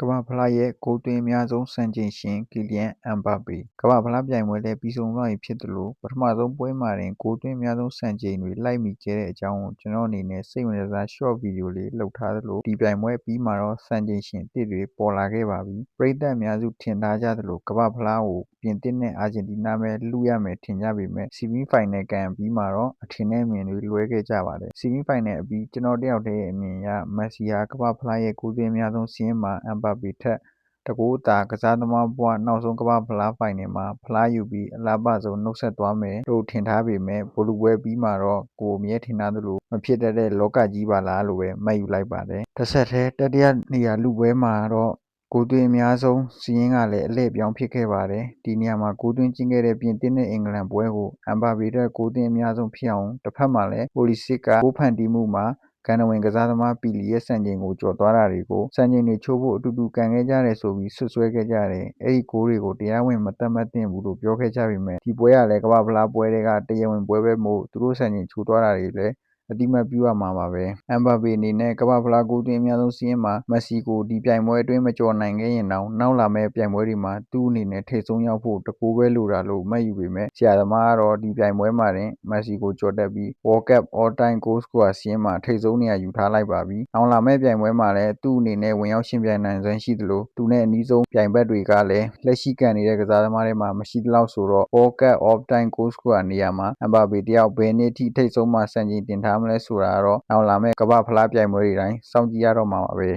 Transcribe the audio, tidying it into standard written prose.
ကမ္ဘာဖလားရဲ့ဂိုးသွင်းအများဆုံးစံချိန်ရှင်ကီလီယန်အမ်ဘာပေကမ္ဘာဖလားပြိုင်ပွဲလည်းပြီးဆုံးသွားပြီဖြစ်သလိုပထမဆုံးပွဲမှာတင်ဂိုးသွင်းအများဆုံးစံချိန်တွေလိုက်မိခဲ့တဲ့အကြောင်းကိုကျွန်တော်အနေနဲ့စိတ်ဝင်စား short video လေးလုပ်ထားသလိုဒီပြိုင်ပွဲပြီးမှာတော့စံချိန်ရှင်အသစ်တွေပေါ်လာခဲ့ပါပြီပရိသတ်အများစုထင်ထားကြသလိုကမ္ဘာဖလားကိုပြင်သစ်နဲ့အာဂျင်တီးနားပဲလုရမယ်ထင်ကြပေမဲ့ဆီမီဖိုင်နယ်ကန်ပြီးမှာတော့အထင်နဲ့အမြင်တွေလွဲခဲ့ကြပါတယ်ဆီမီဖိုင်နယ်အပြီးကျွန်တော်တယောက်တည်းရဲ့အမြင်အရမက်ဆီဟာကမ္ဘာဖလားရဲ့ဂိုးသွင်းအများဆုံးစီးရင်မှာအမ်ဘာပေထက်တကူးတာကစားသမားဘဝနောက်ဆုံးကမ္ဘာဖလားဖိုင်နယ်မှာဖလားယူပြီးအလားပါဆုံးနှုတ်ဆက်သွားမယ်လို့ထင်ထားပေမဲ့ဗိုလ်လုပွဲပြီးမှာတော့ကိုမြဲထင်ထားသလိုမဖြစ်တတ်တဲ့လောကကြီးပါလားလို့ပဲမှတ်ယူလိုက်ပါတယ်တစ်ဆက်တည်းတတိယနေရာလုပွဲမှာတော့ဂိုးသွင်းအများဆုံးစီးရင်ကလည်းအလှည့်ပြောင်းဖြစ်ခဲ့ပါတယ်ဒီနေရာမှာဂိုးသွင်းကျင်းခဲ့တဲ့ပြင်သစ်နဲ့အင်္ဂလန်ပွဲကိုအမ်ဘာပေတဲ့ဂိုးသွင်းအများဆုံးဖြစ်အောင်တစ်ဖက်မှာလည်းပိုလီစစ်ကဂိုးဖန်တီးမှုမှာကန်နဝင်ကစားသမားပီလီရဲ့စံချိန်ကိုကျော်သွားတာတွေကိုစံချိန်တွေချိုးဖို့အတူတူကန်ခဲ့ကြတယ်ဆိုပြီးဆွဆွဲခဲ့ကြတယ်အဲ့ဒီဂိုးတွေကိုတရားဝင်မသတ်မှတ်သင့်ဘူးလို့ပြောခဲ့ကြပေမဲ့ဒီပွဲကလည်းကမ္ဘာဖလားပွဲတွေကတရားဝင်ပွဲပဲမို့သူတို့စံချိန်ချိုးသွားတာတွေလည်းအတိမတ်ပြုရမှာပါပဲအမ်ဘာပေအနေနဲ့ကမ္ဘာဖလားဂိုးသွင်းအများဆုံးစီးရင်မှာမက်ဆီကိုဒီပြိုင်ပွဲအတွင်းမကျော်နိုင်ခဲ့ရင်တောင်နောက်လာမယ့်ပြိုင်ပွဲတွေမှာသူ့အနေနဲ့ထိပ်ဆုံးရောက်ဖို့တကူပဲလိုတာလို့မှတ်ယူပေမဲ့ဆရာသမားကတော့ဒီပြိုင်ပွဲမှာတင်မက်ဆီကိုကျော်တက်ပြီး World Cup All Time Goal Scorer စီးရင်မှာထိပ်ဆုံးနေရာယူထားလိုက်ပါပြီနောက်လာမယ့်ပြိုင်ပွဲမှာလည်းသူ့အနေနဲ့ဝင်ရောက်ရှင်ပြိုင်နိုင်စွမ်းရှိသလိုသူနဲ့အနီးဆုံးပြိုင်ဘက်တွေကလည်းလက်ရှိကန်နေတဲ့ကစားသမားတွေမှာမရှိသလောက်ဆိုတော့ World Cup All Time Goal Scorer နေရာမှာအမ်ဘာပေတယောက်ဘယ်နေ့ထိထိပ်ဆုံးမှာစံချိန်တင်ထားမလဲဆိုတာကတော့နောက်လာမယ့်ကမ္ဘာဖလားပြိုင်ပွဲတွေတိုင်းစောင့်ကြည့်ရတော့မှာပါပဲ